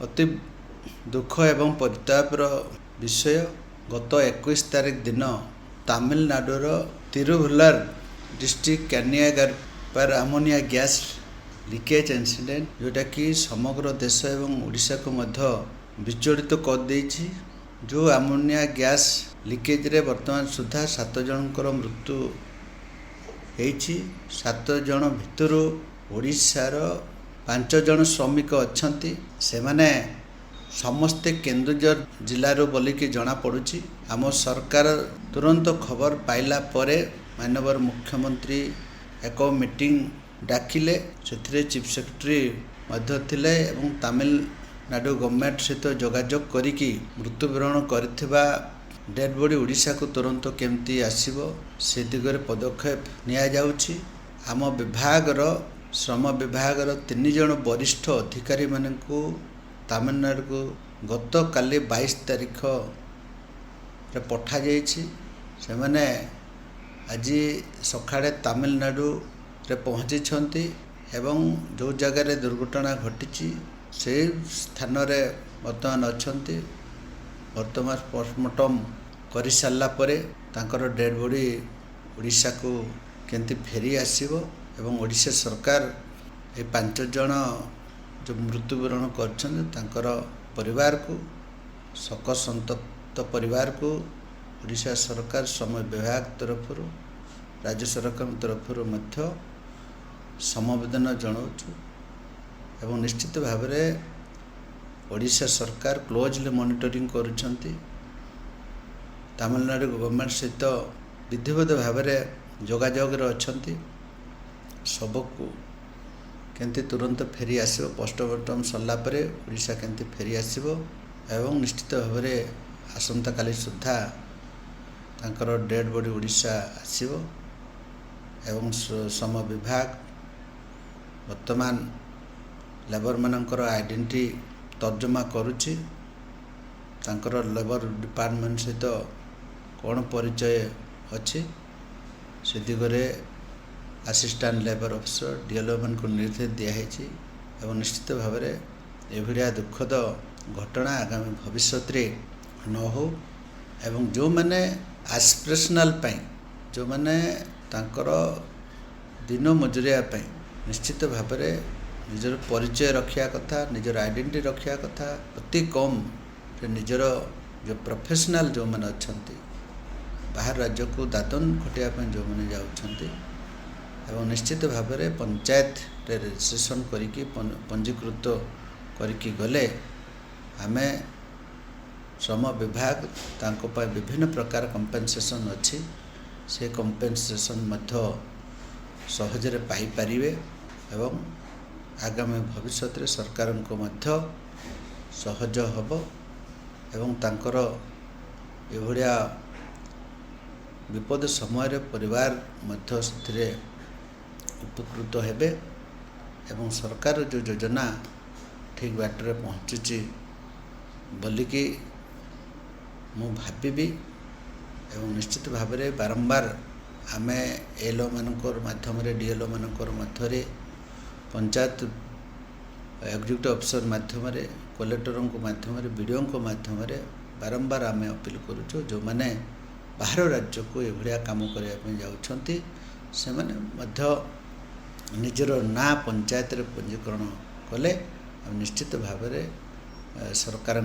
ଅତି ଦୁଃଖ ଏବଂ ପରିତାପର ବିଷୟ। ଗତ 21 ତାରିଖ ଦିନ ତାମିଲନାଡୁର ତିରୁଭୁଲାର डिस्ट्रिक्ट कानियागार आमोनिया गैस लीकेज इंसिडेंट जोटाकि समग्र देश एवं ओडिशा को मध्य विचलित कर देछि। जो आमोनिया गैस लीकेज रे वर्तमान सुधा 7 जनकर मृत्यु होइछि। 7 जन भितर ओडिशार 5 जन श्रमिक अछंती। सेमाने समस्ते केन्दुझर जिलार बोलिकी जना पड़ुछि। आम सरकार तुरंत खबर पाइला परे माननीय मुख्यमंत्री एक मीटिंग डाकिले। से चीफ सेक्रेटरी मध्य थिले एवं तमिलनाडु गवर्नमेंट सहित जोगाजोग करिकी मृत्युवरण करथिबा डेड बॉडी ओडिशा को तुरंत केमती आसीबो से दिगरे पदक्षेप निया जाउछि। आम विभागर श्रम विभागर 3 जन वरिष्ठ अधिकारी मानकु तमिलनाडु को गत काली 22 तारिख रे पठा जाइछि। से माने आज सकाळे तमिलनाडु रे पहुँची एवं जो जगार दुर्घटना घटी से स्थान रे वर्तमान अछंती। वर्तमान पोस्टमार्टम कर सारा परे तांकर डेड बॉडी ओडिशा को केंती फेरी आसीबो एवं ओडिशा सरकार ए 5 जन जो मृत्युवरण करछन तांकर परिवार को शोक संतप्त परिवार को ओडिशा सरकार श्रम विभाग तरफ राज्य सरकार तरफ मध्य समवेदना जनाऊँ एवं निश्चित भाव में ओडिशा सरकार क्लोजली मॉनिटरिंग करुछंती। तमिलनाडु गवर्नमेंट सहित विधिवत भाव में जोगाजोग अछंती। सबको केंती तुरंत फेरी आसीबो पोस्टमार्टम सरला परे ओडिशा केंती फेरी आसीबो एवं निश्चित भाव में आसंता काली सुधा तांकर डेड बॉडी ओडिशा आसीबो एवं श्रम विभाग वर्तमान लेबर मानकर आइडेंटिटी तर्जमा करुछि। तांकर लेबर डिपार्टमेंट सहित कौन परिचय अच्छी से दिगरे असिस्टेंट लेबर ऑफिसर डीएलओ मान को निर्देश दिखाई एवं निश्चित भाव में एभलिया दुखद घटना आगामी भविष्य रे न हो एवं जो मैंने एस्पिरेशनल पाई जो मैंने तांकर दिन मजुरिया पाई निश्चित भाव में निजर परिचय रखा कथा निजर आइडेंटिटी रखा कथा अति कम निजर जो प्रोफेशनल जो मैंने अच्छा बाहर राज्य को दादन खटिया जो मैंने जाउछंती एवं निश्चित भाव में पंचायत रे रजिस्ट्रेशन करिकी पंजीकृत करिकी गले आमे श्रम विभाग तांको पाए विभिन्न प्रकार कंपेनसेशन अच्छी से कंपेनसेशन मध्य सहजरे पाई पारिबे एवं आगामी भविष्य रे सरकार को मध्य सहज हब एवं तांकर एभलिया विपद समय परिवार मध्य से उपकृत हेबे एवं सरकार जो योजना ठीक बाटर पहुँचुची बोलिकी मु भाबी एवं निश्चित भाव में बारंबार आमे एलओ मानकर माध्यम डीएलओ मानकर मध्य पंचायत एग्जीक्यूटिव ऑफिसर माध्यम कलेक्टर माध्यम बीडीओ माध्यम बारंबार आमे अपील करुचु जो माने बाहर राज्य को एभलिया काम करने जाउछंती से माने मध्य निजर ना पंचायत रे पंजीकरण कले निश्चित भाव में सरकार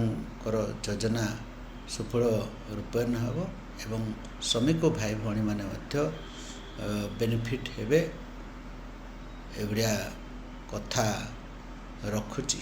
योजना सुफल रूपायन हम एवं श्रमिक भाई भौणी माने मध्य बेनिफिट हेबे एभलिया कथा रखुची।